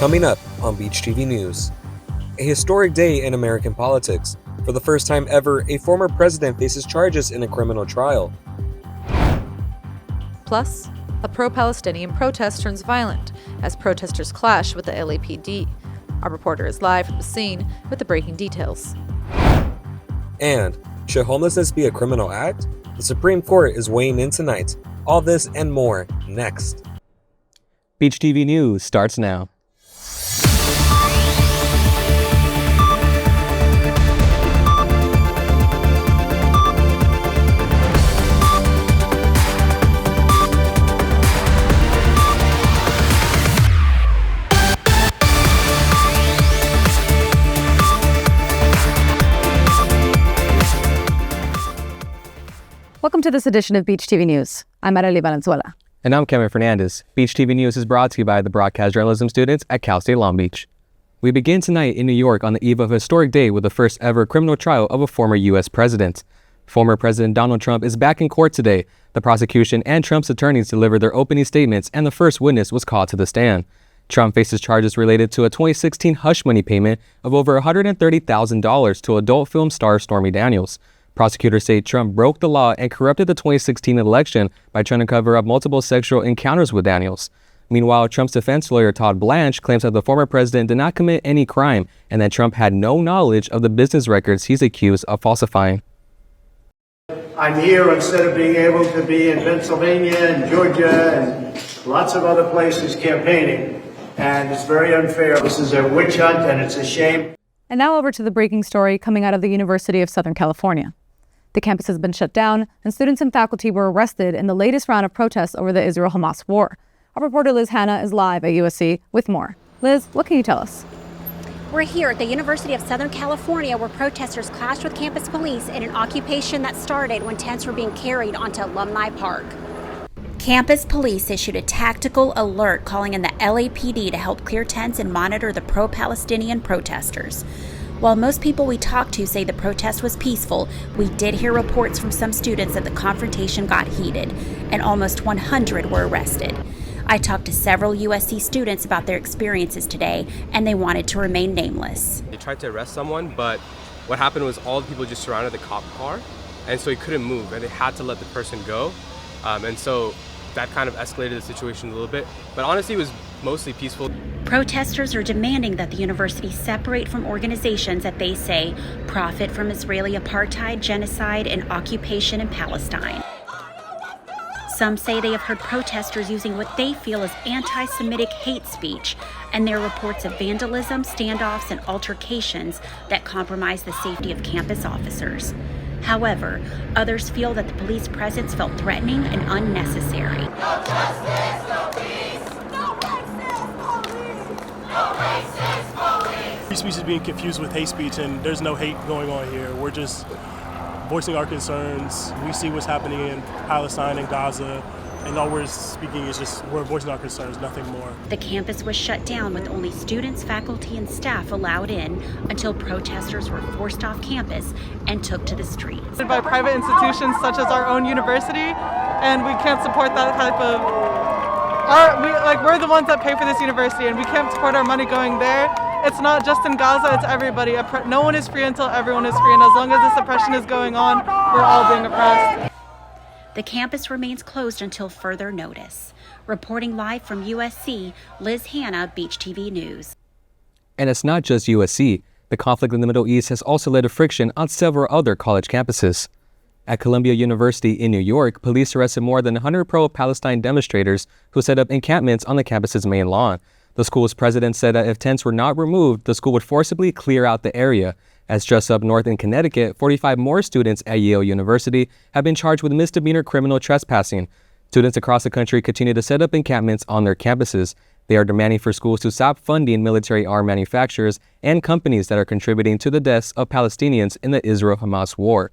Coming up on Beach TV News, a historic day in American politics. For the first time ever, a former president faces charges in a criminal trial. Plus, a pro-Palestinian protest turns violent as protesters clash with the LAPD. Our reporter is live from the scene with the breaking details. And should homelessness be a criminal act? The Supreme Court is weighing in tonight. All this and more next. Beach TV News starts now. Welcome to this edition of Beach TV News. I'm Arely Valenzuela. And I'm Kevin Fernandez. Beach TV News is brought to you by the broadcast journalism students at Cal State Long Beach. We begin tonight in New York on the eve of a historic day with the first ever criminal trial of a former U.S. president. Former President Donald Trump is back in court today. The prosecution and Trump's attorneys delivered their opening statements, and the first witness was called to the stand. Trump faces charges related to a 2016 hush money payment of over $130,000 to adult film star Stormy Daniels. Prosecutors say Trump broke the law and corrupted the 2016 election by trying to cover up multiple sexual encounters with Daniels. Meanwhile, Trump's defense lawyer Todd Blanche claims that the former president did not commit any crime and that Trump had no knowledge of the business records he's accused of falsifying. I'm here instead of being able to be in Pennsylvania and Georgia and lots of other places campaigning, and it's very unfair. This is a witch hunt and it's a shame. And now over to the breaking story coming out of the University of Southern California. The campus has been shut down, and students and faculty were arrested in the latest round of protests over the Israel-Hamas war. Our reporter Liz Hanna is live at USC with more. Liz, what can you tell us? We're here at the University of Southern California where protesters clashed with campus police in an occupation that started when tents were being carried onto Alumni Park. Campus police issued a tactical alert calling in the LAPD to help clear tents and monitor the pro-Palestinian protesters. While most people we talked to say the protest was peaceful, we did hear reports from some students that the confrontation got heated, and almost 100 were arrested. I talked to several USC students about their experiences today, and they wanted to remain nameless. They tried to arrest someone, but what happened was all the people just surrounded the cop car, and so he couldn't move, and they had to let the person go. And so that kind of escalated the situation a little bit, but honestly it was mostly peaceful. Protesters are demanding that the university separate from organizations that they say profit from Israeli apartheid, genocide, and occupation in Palestine. Some say they have heard protesters using what they feel is anti-Semitic hate speech, and there are reports of vandalism, standoffs, and altercations that compromise the safety of campus officers. However, others feel that the police presence felt threatening and unnecessary. No justice, no peace. No racist police. No racist police. Free speech is being confused with hate speech, and there's no hate going on here. We're just voicing our concerns. We see what's happening in Palestine and Gaza, and all we're speaking is just we're voicing our concerns, nothing more. The campus was shut down with only students, faculty, and staff allowed in until protesters were forced off campus and took to the streets. By private institutions such as our own university, and we can't support that type of we're the ones that pay for this university, and we can't support our money going there. It's not just in Gaza, it's everybody. No one is free until everyone is free, and as long as this oppression is going on, we're all being oppressed. The campus remains closed until further notice. Reporting live from USC, Liz Hanna, Beach TV News. And it's not just USC. The conflict in the Middle East has also led to friction on several other college campuses. At Columbia University in New York, police arrested more than 100 pro-Palestine demonstrators who set up encampments on the campus's main lawn. The school's president said that if tents were not removed, the school would forcibly clear out the area. As just up north in Connecticut, 45 more students at Yale University have been charged with misdemeanor criminal trespassing. Students across the country continue to set up encampments on their campuses. They are demanding for schools to stop funding military arm manufacturers and companies that are contributing to the deaths of Palestinians in the Israel-Hamas war.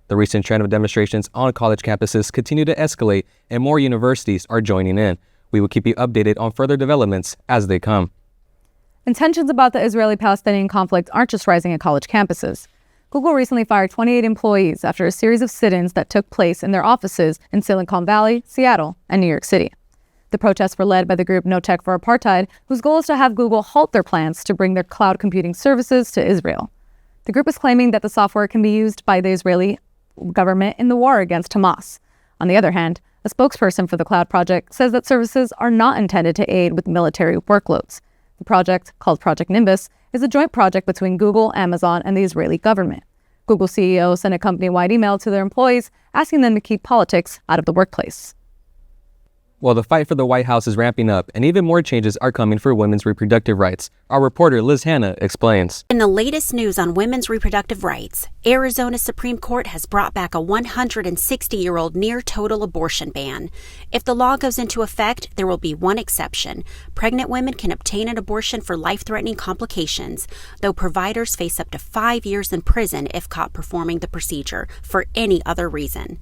The recent trend of demonstrations on college campuses continue to escalate, and more universities are joining in. We will keep you updated on further developments as they come. And tensions about the Israeli-Palestinian conflict aren't just rising at college campuses. Google recently fired 28 employees after a series of sit-ins that took place in their offices in Silicon Valley, Seattle, and New York City. The protests were led by the group No Tech for Apartheid, whose goal is to have Google halt their plans to bring their cloud computing services to Israel. The group is claiming that the software can be used by the Israeli government in the war against Hamas. On the other hand, a spokesperson for the cloud project says that services are not intended to aid with military workloads. The project, called Project Nimbus, is a joint project between Google, Amazon, and the Israeli government. Google CEO sent a company-wide email to their employees asking them to keep politics out of the workplace. While the fight for the White House is ramping up, and even more changes are coming for women's reproductive rights, our reporter Liz Hanna explains. In the latest news on women's reproductive rights, Arizona's Supreme Court has brought back a 160-year-old near-total abortion ban. If the law goes into effect, there will be one exception. Pregnant women can obtain an abortion for life-threatening complications, though providers face up to 5 years in prison if caught performing the procedure for any other reason.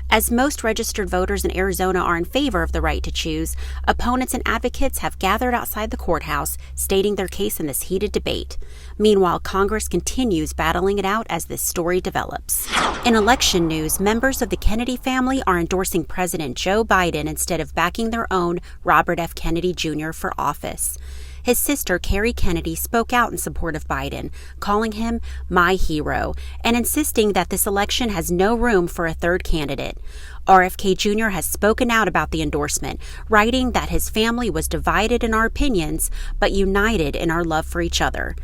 As most registered voters in Arizona are in favor of the right to choose, opponents and advocates have gathered outside the courthouse, stating their case in this heated debate. Meanwhile, Congress continues battling it out as this story develops. In election news, members of the Kennedy family are endorsing President Joe Biden instead of backing their own Robert F. Kennedy Jr. for office. His sister, Carrie Kennedy, spoke out in support of Biden, calling him my hero, and insisting that this election has no room for a third candidate. RFK Jr. has spoken out about the endorsement, writing that his family was divided in our opinions, but united in our love for each other.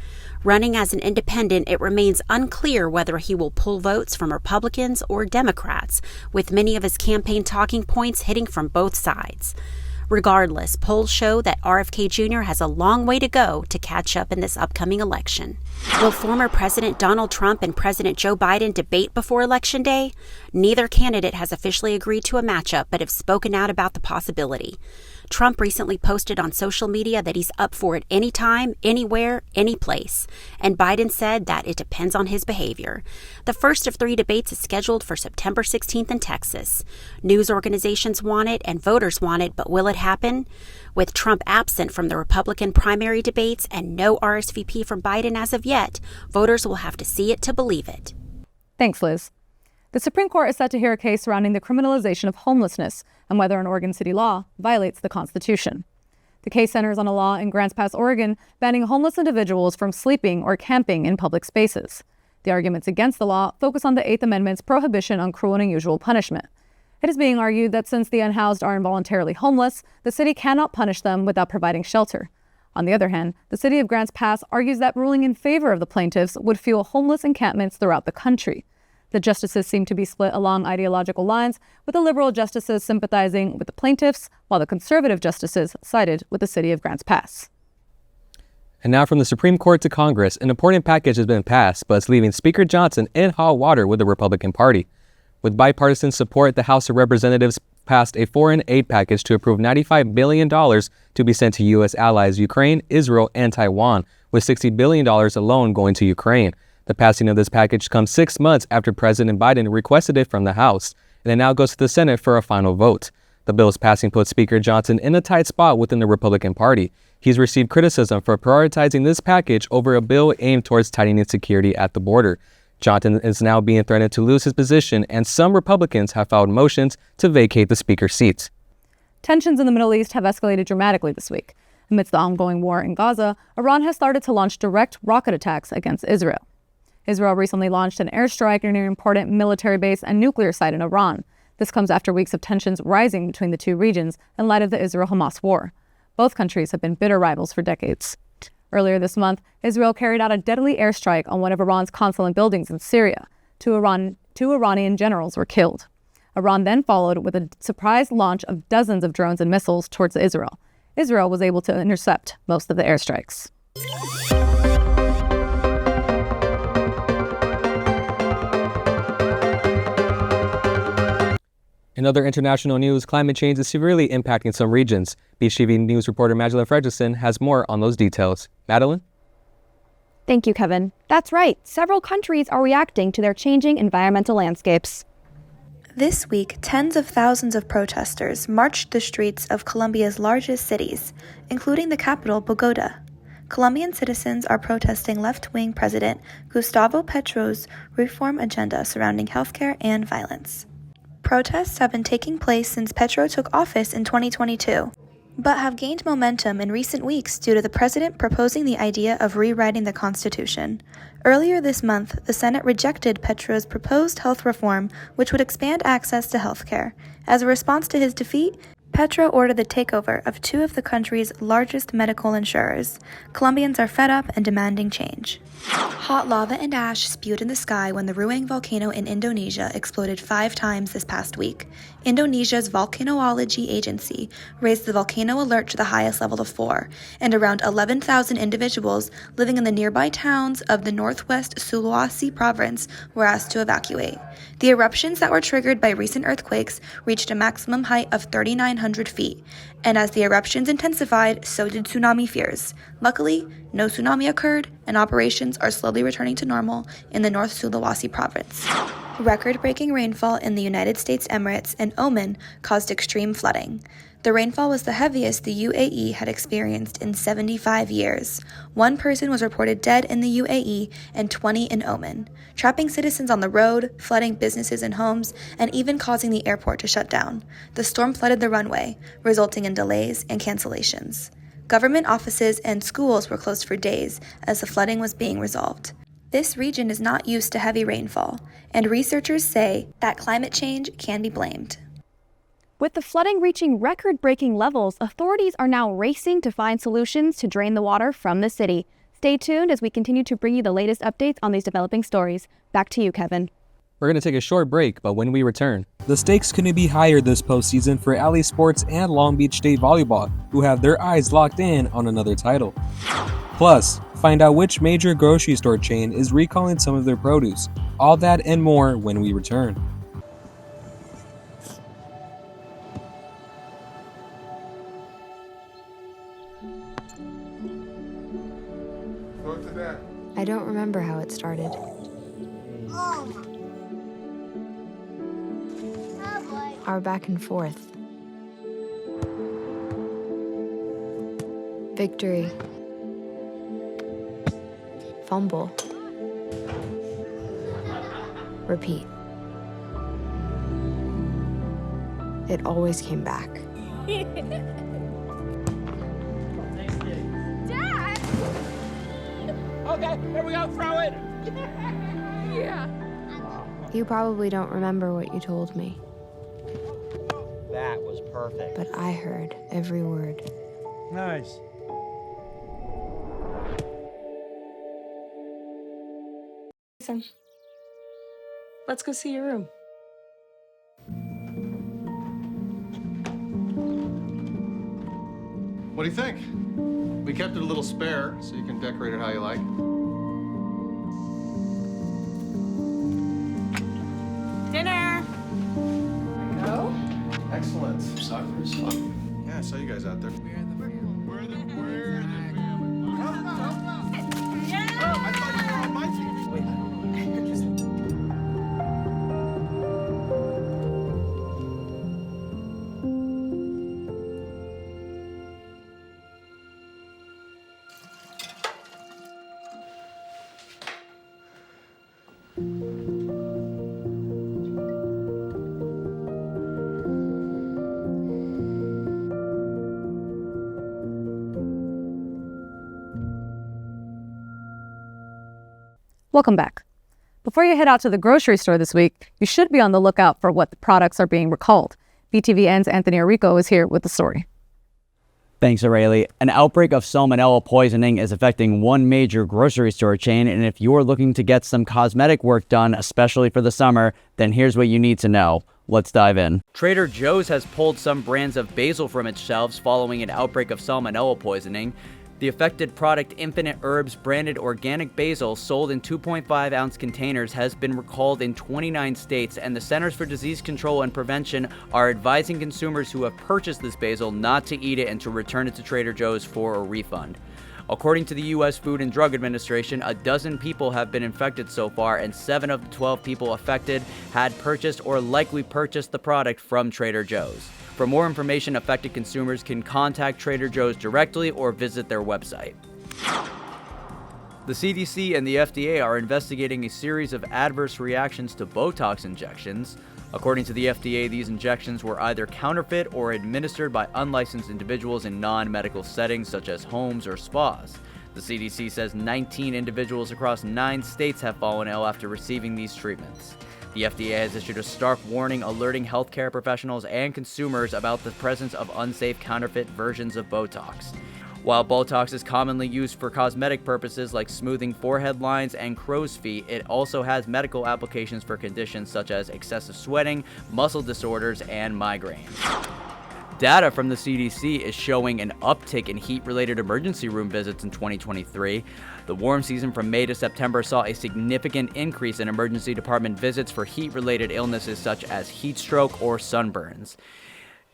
Running as an independent, it remains unclear whether he will pull votes from Republicans or Democrats, with many of his campaign talking points hitting from both sides. Regardless, polls show that RFK Jr. has a long way to go to catch up in this upcoming election. Will former President Donald Trump and President Joe Biden debate before Election Day? Neither candidate has officially agreed to a matchup, but have spoken out about the possibility. Trump recently posted on social media that he's up for it anytime, anywhere, any place. And Biden said that it depends on his behavior. The first of 3 debates is scheduled for September 16th in Texas. News organizations want it and voters want it, but will it happen? With Trump absent from the Republican primary debates and no RSVP from Biden as of yet, voters will have to see it to believe it. Thanks, Liz. The Supreme Court is set to hear a case surrounding the criminalization of homelessness and whether an Oregon city law violates the Constitution. The case centers on a law in Grants Pass, Oregon, banning homeless individuals from sleeping or camping in public spaces. The arguments against the law focus on the Eighth Amendment's prohibition on cruel and unusual punishment. It is being argued that since the unhoused are involuntarily homeless, the city cannot punish them without providing shelter. On the other hand, the city of Grants Pass argues that ruling in favor of the plaintiffs would fuel homeless encampments throughout the country. The justices seem to be split along ideological lines, with the liberal justices sympathizing with the plaintiffs, while the conservative justices sided with the city of Grants Pass. And now from the Supreme Court to Congress, an important package has been passed, but it's leaving Speaker Johnson in hot water with the Republican Party. With bipartisan support, the House of Representatives passed a foreign aid package to approve $95 billion to be sent to U.S. allies Ukraine, Israel, and Taiwan, with $60 billion alone going to Ukraine. The passing of this package comes 6 months after President Biden requested it from the House, and it now goes to the Senate for a final vote. The bill's passing puts Speaker Johnson in a tight spot within the Republican Party. He's received criticism for prioritizing this package over a bill aimed towards tightening security at the border. Johnson is now being threatened to lose his position, and some Republicans have filed motions to vacate the Speaker's seat. Tensions in the Middle East have escalated dramatically this week. Amidst the ongoing war in Gaza, Iran has started to launch direct rocket attacks against Israel. Israel recently launched an airstrike near an important military base and nuclear site in Iran. This comes after weeks of tensions rising between the two regions in light of the Israel-Hamas war. Both countries have been bitter rivals for decades. Earlier this month, Israel carried out a deadly airstrike on one of Iran's consulate buildings in Syria. Two Iranian generals were killed. Iran then followed with a surprise launch of dozens of drones and missiles towards Israel. Israel was able to intercept most of the airstrikes. In other international news, climate change is severely impacting some regions. BTVN News reporter Madeline Fredrickson has more on those details. Madeline? Thank you, Kevin. That's right. Several countries are reacting to their changing environmental landscapes. This week, tens of thousands of protesters marched the streets of Colombia's largest cities, including the capital, Bogota. Colombian citizens are protesting left-wing President Gustavo Petro's reform agenda surrounding healthcare and violence. Protests have been taking place since Petro took office in 2022. but have gained momentum in recent weeks due to the president proposing the idea of rewriting the Constitution. Earlier this month, the Senate rejected Petro's proposed health reform, which would expand access to health care. As a response to his defeat, Petro ordered the takeover of two of the country's largest medical insurers. Colombians are fed up and demanding change. Hot lava and ash spewed in the sky when the Ruang volcano in Indonesia exploded 5 times this past week. Indonesia's volcanology agency raised the volcano alert to the highest level of 4, and around 11,000 individuals living in the nearby towns of the northwest Sulawesi province were asked to evacuate. The eruptions that were triggered by recent earthquakes reached a maximum height of 3,900 feet, and as the eruptions intensified, so did tsunami fears. Luckily, no tsunami occurred, and operations are slowly returning to normal in the North Sulawesi province. Record-breaking rainfall in the United States Emirates and Oman caused extreme flooding. The rainfall was the heaviest the UAE had experienced in 75 years. 1 person was reported dead in the UAE and 20 in Oman, trapping citizens on the road, flooding businesses and homes, and even causing the airport to shut down. The storm flooded the runway, resulting in delays and cancellations. Government offices and schools were closed for days as the flooding was being resolved. This region is not used to heavy rainfall, and researchers say that climate change can be blamed. With the flooding reaching record-breaking levels, authorities are now racing to find solutions to drain the water from the city. Stay tuned as we continue to bring you the latest updates on these developing stories. Back to you, Kevin. We're going to take a short break, but when we return, The stakes couldn't be higher this postseason for LA Sports and Long Beach State Volleyball, who have their eyes locked in on another title. Plus, find out which major grocery store chain is recalling some of their produce. All that and more when we return. I don't remember how it started. Our back and forth. Victory. Fumble. Repeat. It always came back. Dad! Okay, here we go, throw it! Yeah. You probably don't remember what you told me, That was perfect. but I heard every word. Nice. Listen, let's go see your room. What do you think? We kept it a little spare, so you can decorate it how you like. Dinner! Go? Excellent. Soccer is fun. Yeah, I saw you guys out there. We're the family. Yeah! Oh, I thought you were on my team. Welcome back. Before you head out to the grocery store this week, you should be on the lookout for what products are being recalled. BTVN's Anthony Arrico is here with the story. Thanks, Aurelie. An outbreak of salmonella poisoning is affecting one major grocery store chain, and if you're looking to get some cosmetic work done, especially for the summer, then here's what you need to know. Let's dive in. Trader Joe's has pulled some brands of basil from its shelves following an outbreak of salmonella poisoning. The affected product, Infinite Herbs branded organic basil sold in 2.5-ounce containers, has been recalled in 29 states, and the Centers for Disease Control and Prevention are advising consumers who have purchased this basil not to eat it and to return it to Trader Joe's for a refund. According to the U.S. Food and Drug Administration, 12 people have been infected so far, and 7 of the 12 people affected had purchased or likely purchased the product from Trader Joe's. For more information, affected consumers can contact Trader Joe's directly or visit their website. The CDC and the FDA are investigating a series of adverse reactions to Botox injections. According to the FDA, these injections were either counterfeit or administered by unlicensed individuals in non-medical settings such as homes or spas. The CDC says 19 individuals across 9 states have fallen ill after receiving these treatments. The FDA has issued a stark warning alerting healthcare professionals and consumers about the presence of unsafe counterfeit versions of Botox. While Botox is commonly used for cosmetic purposes like smoothing forehead lines and crow's feet, it also has medical applications for conditions such as excessive sweating, muscle disorders, and migraines. Data from the CDC is showing an uptick in heat-related emergency room visits in 2023. The warm season from May to September saw a significant increase in emergency department visits for heat-related illnesses such as heat stroke or sunburns.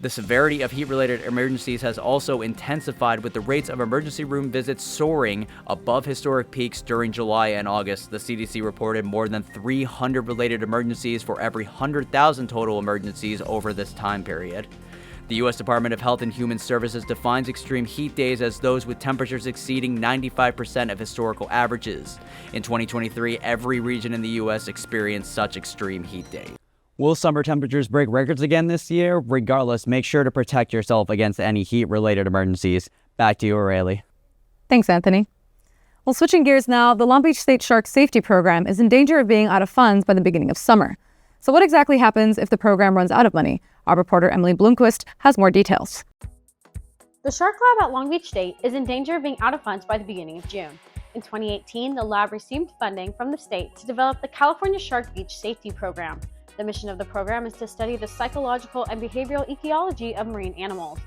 The severity of heat-related emergencies has also intensified, with the rates of emergency room visits soaring above historic peaks during July and August. The CDC reported more than 300 related emergencies for every 100,000 total emergencies over this time period. The U.S. Department of Health and Human Services defines extreme heat days as those with temperatures exceeding 95% of historical averages. In 2023, every region in the U.S. experienced such extreme heat days. Will summer temperatures break records again this year? Regardless, make sure to protect yourself against any heat-related emergencies. Back to you, O'Reilly. Thanks, Anthony. Well, switching gears now, the Long Beach State Shark Safety Program is in danger of being out of funds by the beginning of summer. So what exactly happens if the program runs out of money? Our reporter Emily Bloomquist has more details. The Shark Lab at Long Beach State is in danger of being out of funds by the beginning of June. In 2018, the lab received funding from the state to develop the California Shark Beach Safety Program. The mission of the program is to study the psychological and behavioral ecology of marine animals.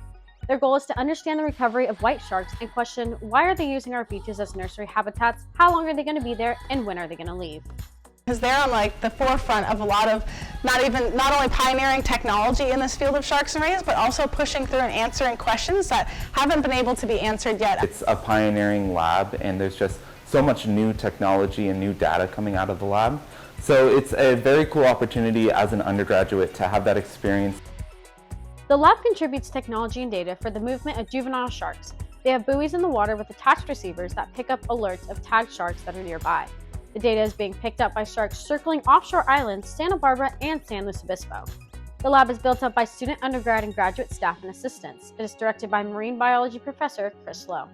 Their goal is to understand the recovery of white sharks and question, why are they using our beaches as nursery habitats, how long are they going to be there, and when are they going to leave? Because they're on the forefront of a lot of not only pioneering technology in this field of sharks and rays, but also pushing through and answering questions that haven't been able to be answered yet. It's a pioneering lab, and there's just so much new technology and new data coming out of the lab. So it's a very cool opportunity as an undergraduate to have that experience. The lab contributes technology and data for the movement of juvenile sharks. They have buoys in the water with attached receivers that pick up alerts of tagged sharks that are nearby. The data is being picked up by sharks circling offshore islands Santa Barbara and San Luis Obispo. The lab is built up by student, undergrad, and graduate staff and assistants. It is directed by marine biology professor Chris Lowe.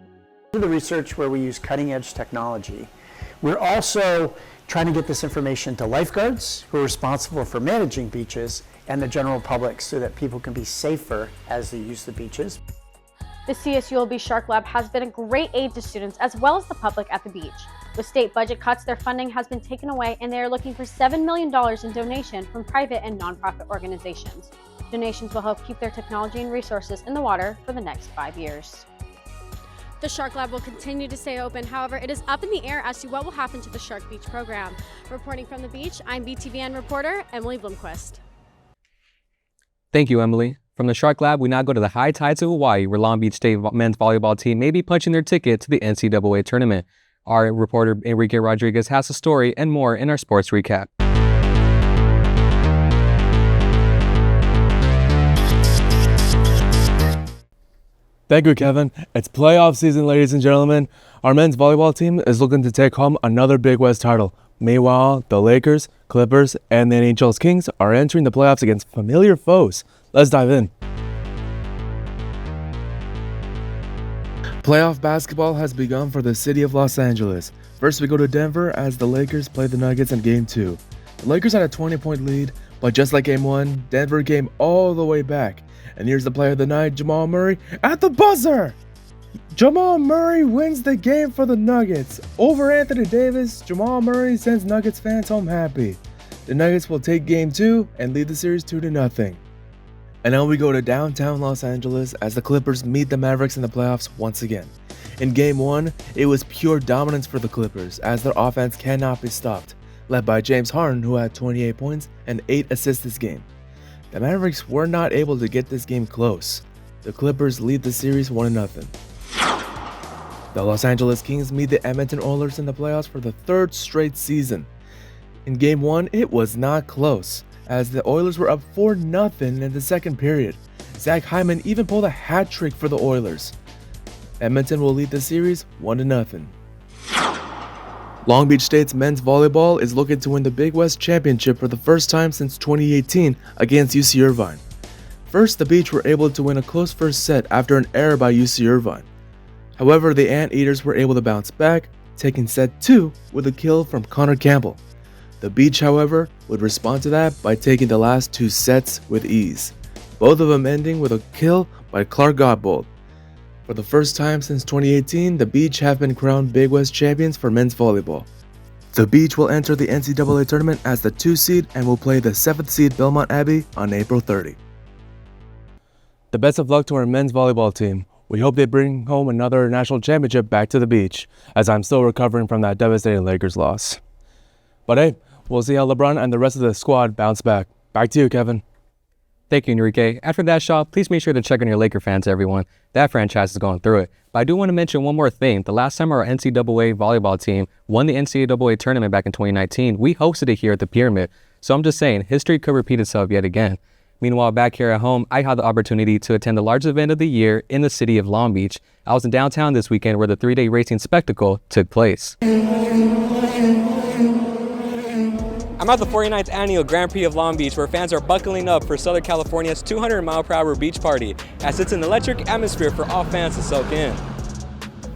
The research where we use cutting-edge technology. We're also trying to get this information to lifeguards who are responsible for managing beaches and the general public so that people can be safer as they use the beaches. The CSULB Shark Lab has been a great aid to students as well as the public at the beach. With state budget cuts, their funding has been taken away and they are looking for $7 million in donation from private and nonprofit organizations. Donations will help keep their technology and resources in the water for the next 5 years. The Shark Lab will continue to stay open. However, it is up in the air as to what will happen to the Shark Beach program. Reporting from the beach, I'm BTVN reporter Emily Bloomquist. Thank you, Emily. From the Shark Lab, we now go to the high tides of Hawaii, where Long Beach State men's volleyball team may be punching their ticket to the NCAA tournament. Our reporter Enrique Rodriguez has a story and more in our sports recap. Thank you, Kevin. It's playoff season, ladies and gentlemen. Our men's volleyball team is looking to take home another Big West title. Meanwhile, the Lakers, Clippers, and the NHL's Kings are entering the playoffs against familiar foes. Let's dive in. Playoff basketball has begun for the city of Los Angeles. First, we go to Denver as the Lakers play the Nuggets in Game 2. The Lakers had a 20-point lead, but just like Game 1, Denver came all the way back. And here's the player of the night, Jamal Murray, at the buzzer! Jamal Murray wins the game for the Nuggets. Over Anthony Davis, Jamal Murray sends Nuggets fans home happy. The Nuggets will take Game 2 and lead the series 2-0. And now we go to downtown Los Angeles as the Clippers meet the Mavericks in the playoffs once again. In Game 1, it was pure dominance for the Clippers as their offense cannot be stopped, led by James Harden, who had 28 points and 8 assists this game. The Mavericks were not able to get this game close. The Clippers lead the series 1-0. The Los Angeles Kings meet the Edmonton Oilers in the playoffs for the third straight season. In Game 1, it was not close, as the Oilers were up 4-0 in the second period. Zach Hyman even pulled a hat trick for the Oilers. Edmonton will lead the series 1-0. Long Beach State's men's volleyball is looking to win the Big West Championship for the first time since 2018 against UC Irvine. First, the Beach were able to win a close first set after an error by UC Irvine. However, the Anteaters were able to bounce back, taking set 2 with a kill from Connor Campbell. The Beach, however, would respond to that by taking the last 2 sets with ease, both of them ending with a kill by Clark Godbold. For the first time since 2018, the Beach have been crowned Big West champions for men's volleyball. The Beach will enter the NCAA tournament as the 2 seed and will play the 7th seed Belmont Abbey on April 30. The best of luck to our men's volleyball team. We hope they bring home another national championship back to the Beach, as I'm still recovering from that devastating Lakers loss. But hey, we'll see how LeBron and the rest of the squad bounce back. Back to you, Kevin. Thank you, Enrique. After that shot, please make sure to check on your Laker fans, everyone. That franchise is going through it. But I do want to mention one more thing. The last time our NCAA volleyball team won the NCAA tournament back in 2019, we hosted it here at the Pyramid. So I'm just saying, history could repeat itself yet again. Meanwhile, back here at home, I had the opportunity to attend the largest event of the year in the city of Long Beach. I was in downtown this weekend where the 3-day racing spectacle took place. I'm at the 49th Annual Grand Prix of Long Beach, where fans are buckling up for Southern California's 200-mile-per-hour beach party, as it's an electric atmosphere for all fans to soak in.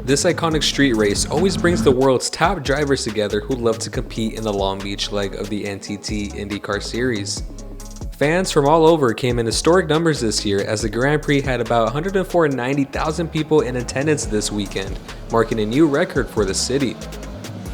This iconic street race always brings the world's top drivers together who love to compete in the Long Beach leg of the NTT IndyCar Series. Fans from all over came in historic numbers this year, as the Grand Prix had about 190,000 people in attendance this weekend, marking a new record for the city.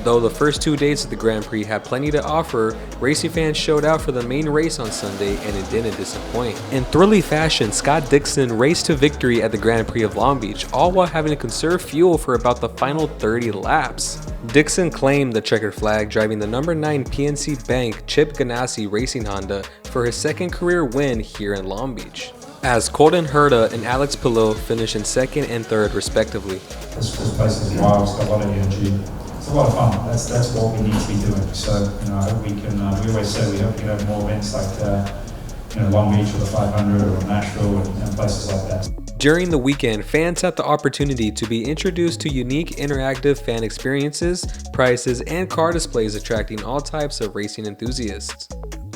Though the first 2 days of the Grand Prix had plenty to offer, racing fans showed out for the main race on Sunday, and it didn't disappoint. In thrilling fashion, Scott Dixon raced to victory at the Grand Prix of Long Beach, all while having to conserve fuel for about the final 30 laps. Dixon claimed the checkered flag, driving the number 9 PNC Bank Chip Ganassi Racing Honda for his second career win here in Long Beach, as Colton Herta and Alex Pillow finished in 2nd and 3rd respectively. This place is wild, it's got a lot of energy. It's a lot of fun. That's what we need to be doing. So, I hope we can. We always say we hope we can have more events like, Long Beach or the 500 or Nashville and places like that. During the weekend, fans had the opportunity to be introduced to unique interactive fan experiences, prizes, and car displays attracting all types of racing enthusiasts.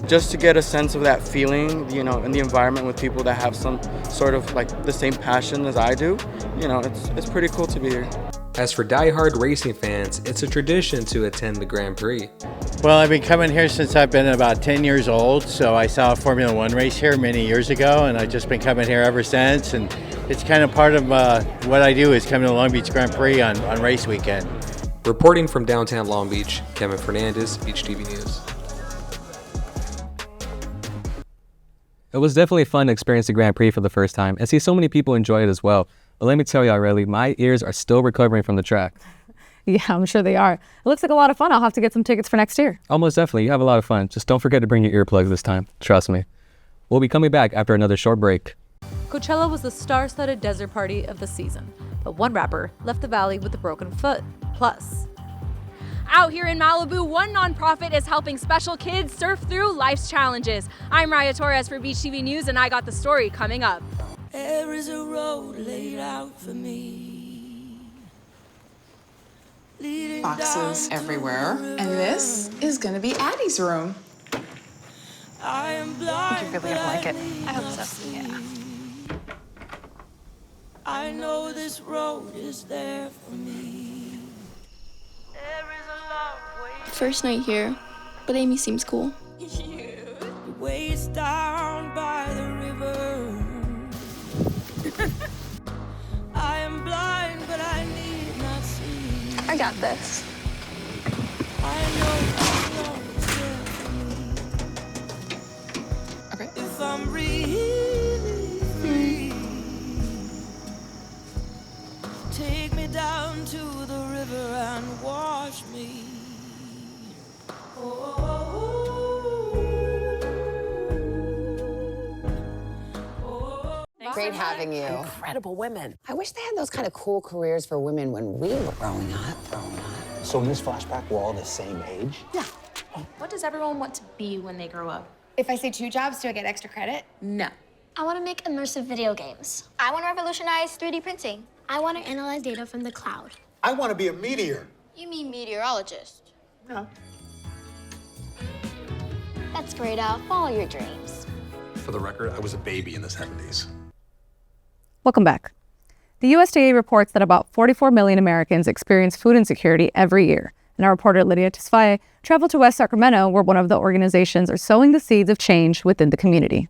Just to get a sense of that feeling, in the environment with people that have some sort of like the same passion as I do, it's pretty cool to be here. As for die-hard racing fans, it's a tradition to attend the Grand Prix. Well, I've been coming here since I've been about 10 years old, so I saw a Formula One race here many years ago, and I've just been coming here ever since, and it's kind of part of what I do is come to the Long Beach Grand Prix on race weekend. Reporting from downtown Long Beach, Kevin Fernandez, Beach TV News. It was definitely fun to experience the Grand Prix for the first time and see so many people enjoy it as well. But let me tell you, Aurelie, my ears are still recovering from the track. Yeah, I'm sure they are. It looks like a lot of fun. I'll have to get some tickets for next year. Almost definitely. You have a lot of fun. Just don't forget to bring your earplugs this time. Trust me. We'll be coming back after another short break. Coachella was the star-studded desert party of the season, but one rapper left the valley with a broken foot. Plus, out here in Malibu, one nonprofit is helping special kids surf through life's challenges. I'm Raya Torres for Beach TV News, and I got the story coming up. There is a road laid out for me. Boxes everywhere, and this is gonna be Addie's room. I think you're really gonna like it. I hope so. Yeah. I know this road is there for me. First night here, but Amy seems cool. Ways down by the river. I am blind, but I need not see. I got this. I know this road is there for me. Okay. If I'm really free, take me down to the river and wash me. Great having you. Incredible women. I wish they had those kind of cool careers for women when we were growing up. So in this flashback, we're all the same age? Yeah. What does everyone want to be when they grow up? If I say 2 jobs, do I get extra credit? No. I want to make immersive video games. I want to revolutionize 3D printing. I want to analyze data from the cloud. I want to be a meteor. You mean meteorologist? No. That's great, Al. Follow your dreams. For the record, I was a baby in the 70s. Welcome back. The USDA reports that about 44 million Americans experience food insecurity every year. And our reporter Lydia Tesfaye traveled to West Sacramento, where one of the organizations are sowing the seeds of change within the community.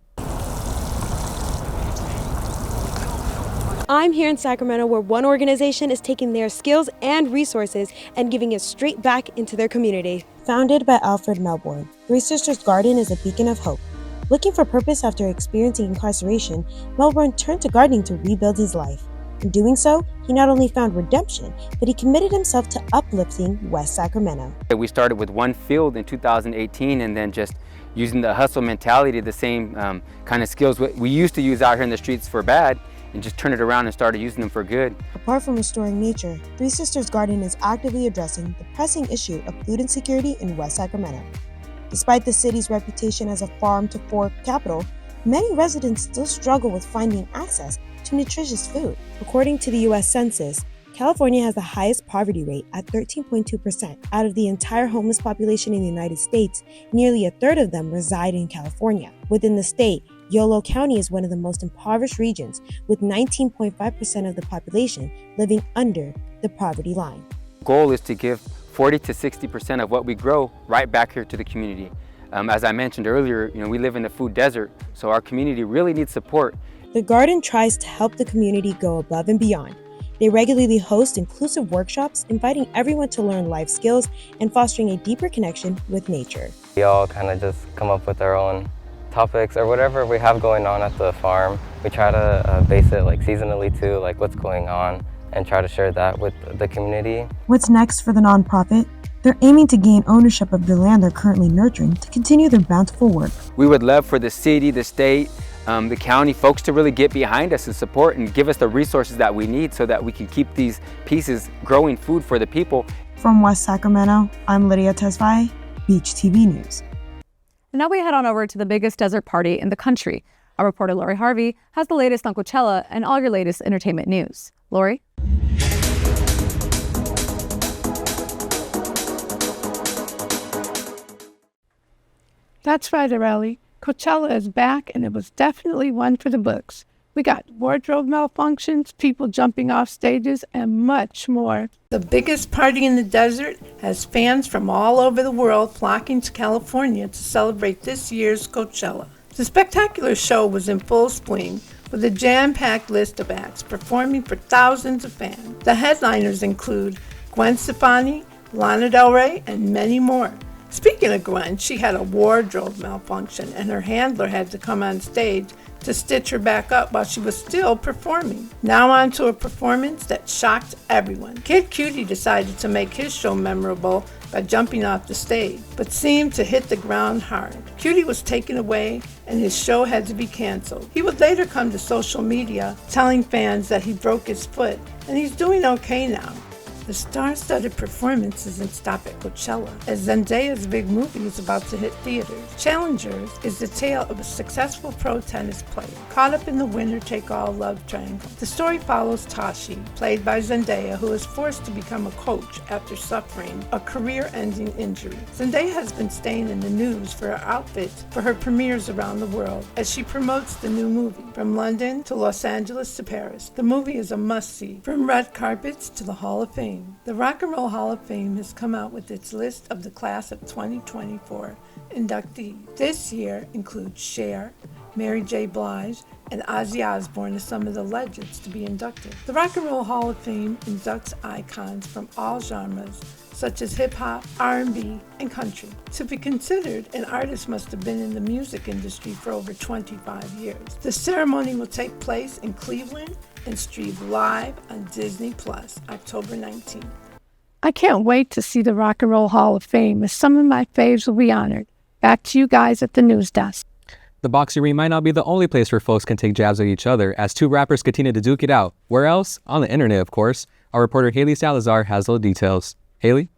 I'm here in Sacramento, where one organization is taking their skills and resources and giving it straight back into their community. Founded by Alfred Melbourne, Three Sisters Garden is a beacon of hope. Looking for purpose after experiencing incarceration, Melbourne turned to gardening to rebuild his life. In doing so, he not only found redemption, but he committed himself to uplifting West Sacramento. We started with one field in 2018 and then just using the hustle mentality, the same kind of skills we used to use out here in the streets for bad, and just turned it around and started using them for good. Apart from restoring nature, Three Sisters Garden is actively addressing the pressing issue of food insecurity in West Sacramento. Despite the city's reputation as a farm-to-fork capital, many residents still struggle with finding access to nutritious food. According to the U.S. Census, California has the highest poverty rate at 13.2%. Out of the entire homeless population in the United States, nearly a third of them reside in California. Within the state, Yolo County is one of the most impoverished regions, with 19.5% of the population living under the poverty line. The goal is to give 40 to 60% of what we grow right back here to the community. As I mentioned earlier, we live in a food desert, so our community really needs support. The garden tries to help the community go above and beyond. They regularly host inclusive workshops, inviting everyone to learn life skills and fostering a deeper connection with nature. We all kind of just come up with our own topics or whatever we have going on at the farm. We try to base it like seasonally too, like what's going on, and try to share that with the community. What's next for the nonprofit? They're aiming to gain ownership of the land they're currently nurturing to continue their bountiful work. We would love for the city, the state, the county, folks to really get behind us and support and give us the resources that we need so that we can keep these pieces growing food for the people. From West Sacramento, I'm Lydia Tesfaye, Beach TV News. And now we head on over to the biggest desert party in the country. Our reporter Lori Harvey has the latest on Coachella and all your latest entertainment news. Lori? That's right, Areli. Coachella is back, and it was definitely one for the books. We got wardrobe malfunctions, people jumping off stages, and much more. The biggest party in the desert has fans from all over the world flocking to California to celebrate this year's Coachella. The spectacular show was in full swing, with a jam-packed list of acts performing for thousands of fans. The headliners include Gwen Stefani, Lana Del Rey, and many more. Speaking of Gwen, she had a wardrobe malfunction, and her handler had to come on stage to stitch her back up while she was still performing. Now on to a performance that shocked everyone. Kid Cudi decided to make his show memorable by jumping off the stage, but seemed to hit the ground hard. Cudi was taken away, and his show had to be canceled. He would later come to social media telling fans that he broke his foot, and he's doing okay now. The star-studded performance doesn't stop at Coachella, as Zendaya's big movie is about to hit theaters. Challengers is the tale of a successful pro tennis player caught up in the winner-take-all love triangle. The story follows Tashi, played by Zendaya, who is forced to become a coach after suffering a career-ending injury. Zendaya has been staying in the news for her outfits for her premieres around the world as she promotes the new movie. From London to Los Angeles to Paris, the movie is a must-see, from red carpets to the Hall of Fame. The Rock and Roll Hall of Fame has come out with its list of the class of 2024 inductees. This year includes Cher, Mary J. Blige, and Ozzy Osbourne as some of the legends to be inducted. The Rock and Roll Hall of Fame inducts icons from all genres, such as hip-hop, R&B, and country. To be considered, an artist must have been in the music industry for over 25 years. The ceremony will take place in Cleveland and streamed live on Disney Plus October 19th. I can't wait to see the Rock and Roll Hall of Fame, as some of my faves will be honored. Back to you guys at the news desk. The boxing ring might not be the only place where folks can take jabs at each other, as two rappers continue to duke it out. Where else? On the internet, of course. Our reporter Haley Salazar has all the details. Haley?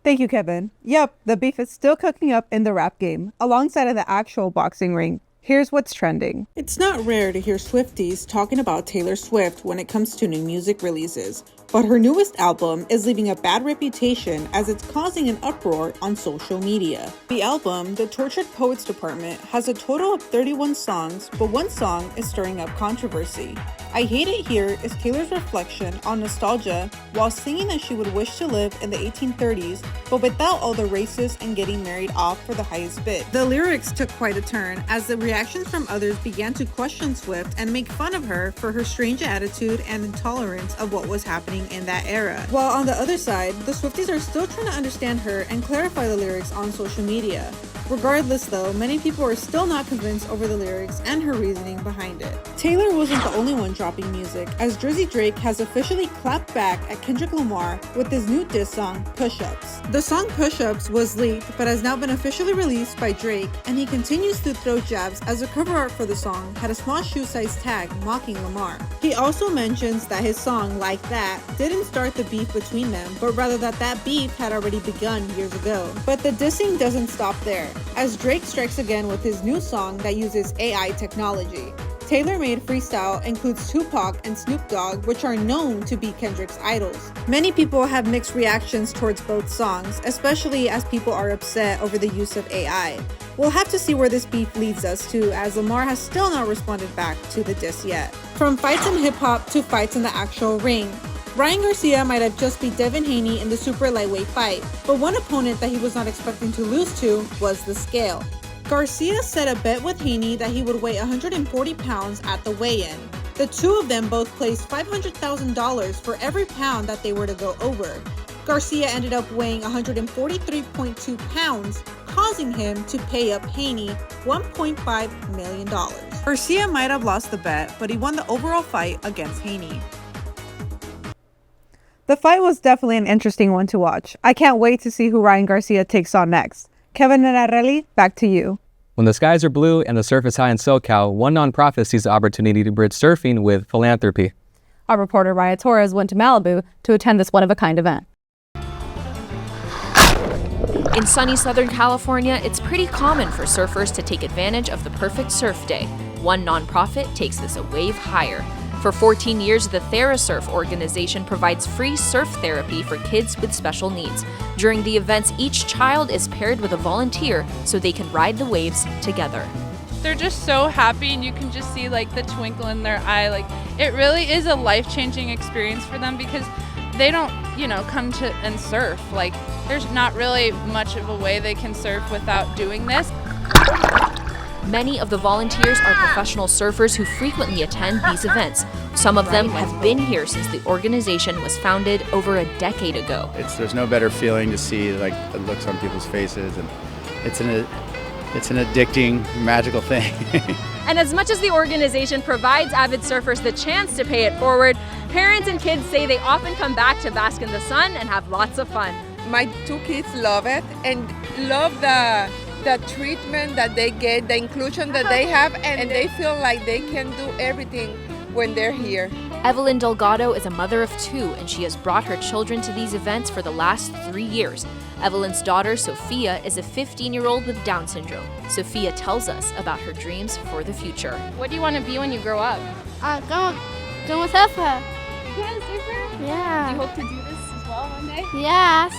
Thank you, Kevin. Yep, the beef is still cooking up in the rap game, alongside of the actual boxing ring. Here's what's trending. It's not rare to hear Swifties talking about Taylor Swift when it comes to new music releases, but her newest album is leaving a bad reputation as it's causing an uproar on social media. The album, The Tortured Poets Department, has a total of 31 songs, but one song is stirring up controversy. I Hate It Here is Taylor's reflection on nostalgia while singing that she would wish to live in the 1830s, but without all the racist and getting married off for the highest bid. The lyrics took quite a turn as the reactions from others began to question Swift and make fun of her for her strange attitude and intolerance of what was happening in that era. While on the other side, the Swifties are still trying to understand her and clarify the lyrics on social media. Regardless though, many people are still not convinced over the lyrics and her reasoning behind it. Taylor wasn't the only one dropping music, as Drizzy Drake has officially clapped back at Kendrick Lamar with his new diss song, Push Ups. The song Push Ups was leaked but has now been officially released by Drake, and he continues to throw jabs as the cover art for the song had a small shoe size tag mocking Lamar. He also mentions that his song, Like That, didn't start the beef between them, but rather that beef had already begun years ago. But the dissing doesn't stop there, as Drake strikes again with his new song that uses AI technology. Taylor-made freestyle includes Tupac and Snoop Dogg, which are known to be Kendrick's idols. Many people have mixed reactions towards both songs, especially as people are upset over the use of AI. We'll have to see where this beef leads us to, as Lamar has still not responded back to the diss yet. From fights in hip-hop to fights in the actual ring, Ryan Garcia might have just beat Devin Haney in the super lightweight fight, but one opponent that he was not expecting to lose to was the scale. Garcia set a bet with Haney that he would weigh 140 pounds at the weigh-in. The two of them both placed $500,000 for every pound that they were to go over. Garcia ended up weighing 143.2 pounds, causing him to pay up Haney $1.5 million. Garcia might have lost the bet, but he won the overall fight against Haney. The fight was definitely an interesting one to watch. I can't wait to see who Ryan Garcia takes on next. Kevin and Areli, back to you. When the skies are blue and the surf is high in SoCal, one nonprofit sees the opportunity to bridge surfing with philanthropy. Our reporter Raya Torres went to Malibu to attend this one-of-a-kind event. In sunny Southern California, it's pretty common for surfers to take advantage of the perfect surf day. One nonprofit takes this a wave higher. For 14 years, the TheraSurf organization provides free surf therapy for kids with special needs. During the events, each child is paired with a volunteer so they can ride the waves together. They're just so happy, and you can just see like the twinkle in their eye. Like, it really is a life-changing experience for them because they don't, come to and surf. Like, there's not really much of a way they can surf without doing this. Many of the volunteers are professional surfers who frequently attend these events. Some of them have been here since the organization was founded over a decade ago. There's no better feeling to see like the looks on people's faces, and it's an addicting, magical thing. And as much as the organization provides avid surfers the chance to pay it forward, parents and kids say they often come back to bask in the sun and have lots of fun. My two kids love it and love the treatment that they get, the inclusion that they have, and they feel like they can do everything when they're here. Evelyn Delgado is a mother of two, and she has brought her children to these events for the last 3 years. Evelyn's daughter, Sophia, is a 15-year-old with Down syndrome. Sophia tells us about her dreams for the future. What do you want to be when you grow up? Go with surfer. You want to surfer? Yeah. Do you hope to do this as well one day? Yes.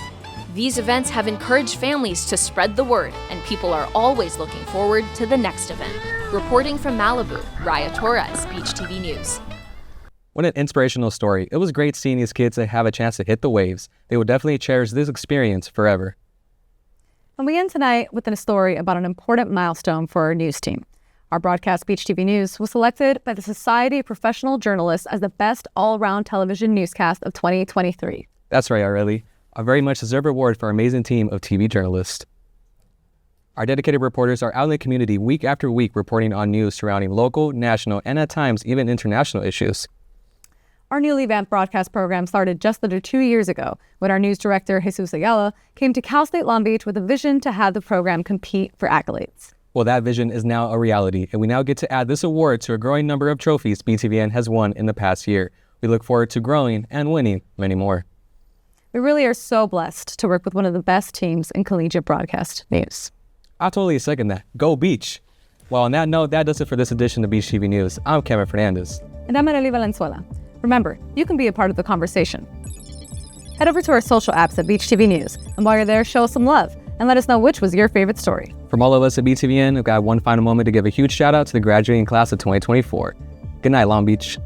These events have encouraged families to spread the word, and people are always looking forward to the next event. Reporting from Malibu, Raya Torres, Beach TV News. What an inspirational story. It was great seeing these kids have a chance to hit the waves. They will definitely cherish this experience forever. And we end tonight with a story about an important milestone for our news team. Our broadcast Beach TV News was selected by the Society of Professional Journalists as the best all-around television newscast of 2023. That's right, Areli. A very much deserved award for our amazing team of TV journalists. Our dedicated reporters are out in the community week after week reporting on news surrounding local, national, and at times even international issues. Our new revamped broadcast program started just under 2 years ago when our news director, Jesus Ayala, came to Cal State Long Beach with a vision to have the program compete for accolades. Well, that vision is now a reality, and we now get to add this award to a growing number of trophies BTVN has won in the past year. We look forward to growing and winning many more. We really are so blessed to work with one of the best teams in collegiate broadcast news. I totally second that. Go Beach! Well, on that note, that does it for this edition of Beach TV News. I'm Kevin Fernandez. And I'm Arely Valenzuela. Remember, you can be a part of the conversation. Head over to our social apps at Beach TV News, and while you're there, show us some love and let us know which was your favorite story. From all of us at BTVN, we've got one final moment to give a huge shout out to the graduating class of 2024. Good night, Long Beach.